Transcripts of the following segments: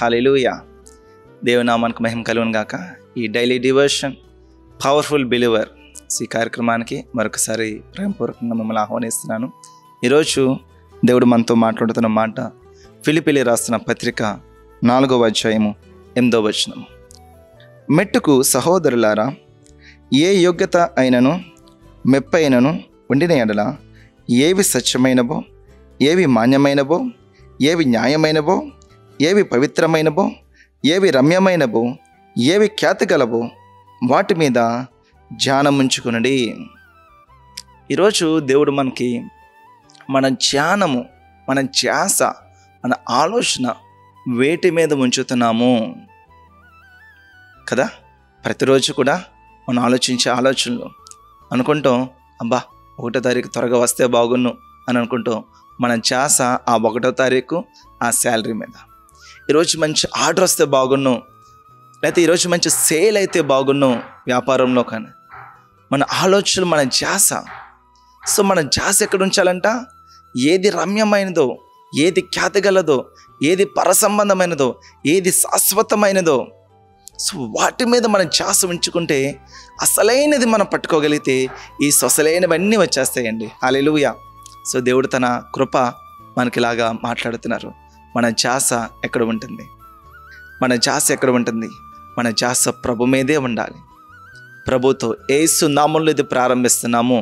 హల్లెలూయా. దేవుని నామానికి మహిమ కలుగును గాక. ఈ డైలీ డివోషన్ పవర్ఫుల్ బిలీవర్ ఈ కార్యక్రమానికి మరొకసారి ప్రేమపూర్వకంగా మిమ్మల్ని ఆహ్వానిస్తున్నాను. ఈరోజు దేవుడు మనతో మాట్లాడుతున్న మాట ఫిలిప్పీయులకు రాసిన పత్రిక 4వ అధ్యాయము 8వ వచనము. మెట్టుకు సహోదరులారా, ఏ యోగ్యత అయినను మెప్పైనను ఉండిన ఎడల ఏవి సత్యమైనవో, ఏవి మాన్యమైనవో, ఏవి న్యాయమైనవో, ఏవి పవిత్రమైనవో, ఏవి రమ్యమైనవో, ఏవి ఖ్యాతి గలవో వాటి మీద ధ్యానముంచుకునండి. ఈరోజు దేవుడు మనకి మన ధ్యానము, మన ధ్యాస, మన ఆలోచన వేటి మీద ఉంచుతున్నాము కదా. ప్రతిరోజు కూడా మనం ఆలోచించే ఆలోచనలు అనుకుంటాం, అబ్బా 1వ తారీఖు త్వరగా వస్తే బాగున్ను అని అనుకుంటాం. మన ధ్యాస ఆ 1వ తారీఖు ఆ శాలరీ మీద. ఈరోజు మంచి ఆర్డర్ వస్తే బాగున్ను, లేకపోతే ఈరోజు మంచి సేల్ అయితే బాగున్ను వ్యాపారంలో. కానీ మన ఆలోచనలు, మన ధ్యాస. సో మన ధ్యాస ఎక్కడ ఉంచాలంట? ఏది రమ్యమైనదో, ఏది ఖ్యాతి గలదో, ఏది పరసంబంధమైనదో, ఏది శాశ్వతమైనదో, సో వాటి మీద మన ధ్యాస ఉంచుకుంటే అసలైనది మనం పట్టుకోగలిగితే ఈ సొసలైనవన్నీ వచ్చేస్తాయండి. హల్లెలూయా. సో దేవుడు తన కృప మనకిలాగా మాట్లాడుతున్నారు. మన ధ్యాస ఎక్కడ ఉంటుంది? మన ధ్యాస ఎక్కడ ఉంటుంది? మన ధ్యాస ప్రభు మీదే ఉండాలి. ప్రభుతో యేసు నామములో ఇది ప్రారంభిస్తున్నాము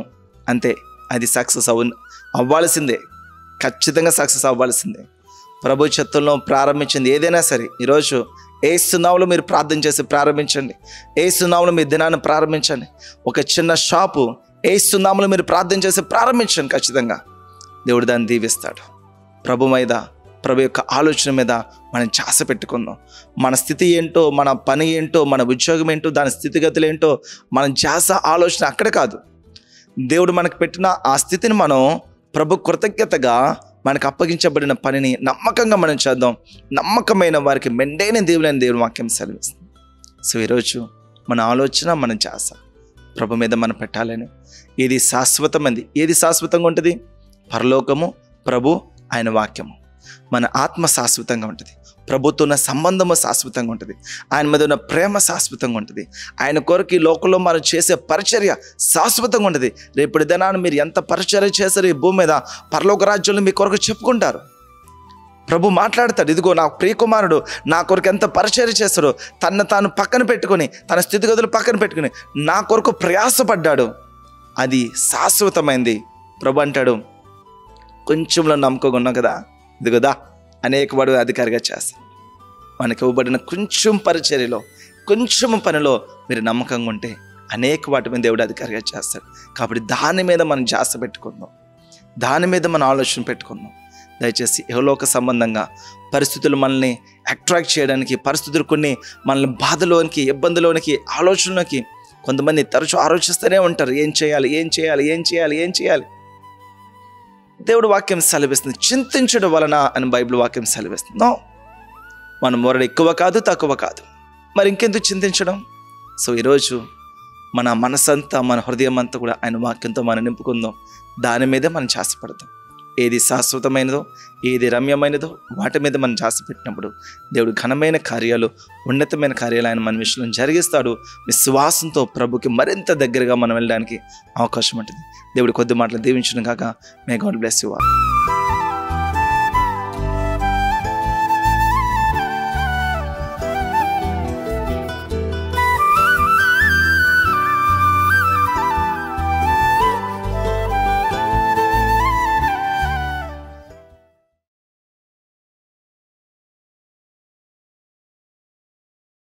అంతే, అది సక్సెస్ అవ్వాల్సిందే. ఖచ్చితంగా సక్సెస్ అవ్వాల్సిందే. ప్రభు చిత్తంలో ప్రారంభించింది ఏదైనా సరే ఈరోజు యేసు నామములో మీరు ప్రార్థన చేసి ప్రారంభించండి. యేసు నామములో మీ దినాన్ని ప్రారంభించండి. ఒక చిన్న షాపు యేసు నామములో మీరు ప్రార్థన చేసి ప్రారంభించండి. ఖచ్చితంగా దేవుడు దాన్ని దీవిస్తాడు. ప్రభు మీద, ప్రభు యొక్క ఆలోచన మీద మనం ధ్యాస పెట్టుకుందాం. మన స్థితి ఏంటో, మన పని ఏంటో, మన ఉద్యోగం ఏంటో, దాని స్థితిగతులు ఏంటో, మన ధ్యాస ఆలోచన అక్కడ కాదు. దేవుడు మనకు పెట్టిన ఆ స్థితిని మనం ప్రభు కృతజ్ఞతగా మనకు అప్పగించబడిన పనిని నమ్మకంగా మనం చేద్దాం. నమ్మకమైన వారికి మెండైన దేవులైన దేవుని వాక్యం సెలవిస్తుంది. సో ఈరోజు మన ఆలోచన, మన ధ్యాస ప్రభు మీద మనం పెట్టాలని. ఏది శాశ్వతమైంది, ఏది శాశ్వతంగా ఉంటుంది? పరలోకము, ప్రభు, ఆయన వాక్యము. మన ఆత్మ శాశ్వతంగా ఉంటుంది. ప్రభుత్వం ఉన్న సంబంధము శాశ్వతంగా ఉంటుంది. ఆయన మీద ఉన్న ప్రేమ శాశ్వతంగా ఉంటుంది. ఆయన కొరకు ఈ లోకంలో మనం చేసే పరిచర్య శాశ్వతంగా ఉంటుంది. రేపటి దినాన్ని మీరు ఎంత పరిచర్య చేశారో ఈ భూమి మీద, పరలోక రాజ్యంలో మీ కొరకు చెప్పుకుంటారు. ప్రభు మాట్లాడతాడు, ఇదిగో నా ప్రియకుమారుడు నా కొరకు ఎంత పరిచర్య చేస్తాడో, తను తాను పక్కన పెట్టుకొని, తన స్థితిగతులు పక్కన పెట్టుకుని నా కొరకు ప్రయాసపడ్డాడు. అది శాశ్వతమైంది. ప్రభు అంటాడు, కొంచెంలో నమ్మకంగా ఉన్నాం కదా, ఇదిగోదా అనేక వాడు అధికారిగా చేస్తాడు. మనకి ఇవ్వబడిన కొంచెం పరిచర్యలో, కొంచెం పనిలో మీరు నమ్మకంగా ఉంటే అనేక వాటి మీద దేవుడు అధికారిగా చేస్తాడు. కాబట్టి దాని మీద మనం ధ్యాస పెట్టుకుందాం, దాని మీద మనం ఆలోచన పెట్టుకుందాం. దయచేసి ఇహలోక సంబంధంగా పరిస్థితులు మనల్ని అట్రాక్ట్ చేయడానికి, పరిస్థితులు కొన్ని మనల్ని బాధలోనికి, ఇబ్బందిలోనికి, ఆలోచనలోకి కొంతమంది తరచూ ఆలోచిస్తూనే ఉంటారు. ఏం చేయాలి, ఏం చేయాలి, ఏం చేయాలి, ఏం చేయాలి. దేవుడు వాక్యం సెలవిస్తుంది, చింతించడం వలన అని బైబిల్ వాక్యం సెలవిస్తుంది. నో, మన మొరడు ఎక్కువ కాదు, తక్కువ కాదు. మరి ఇంకెందుకు చింతించడం? సో ఈరోజు మన మనసంతా, మన హృదయం అంతా కూడా ఆయన వాక్యంతో మనం నింపుకుందాం. దాని మీదే మనం ధ్యాస పడతాం. ఏది శాశ్వతమైనదో, ఏది రమ్యమైనదో వాటి మీద మనం ధ్యాస పెట్టినప్పుడు దేవుడు ఘనమైన కార్యాలు, ఉన్నతమైన కార్యాలు ఆయన మన విషయంలో జరిగిస్తాడు. విశ్వాసంతో ప్రభుకి మరింత దగ్గరగా మనం వెళ్ళడానికి అవకాశం ఉంటుంది. దేవుడు కొద్ది మాటలు దీవించును కాక. May God bless you all.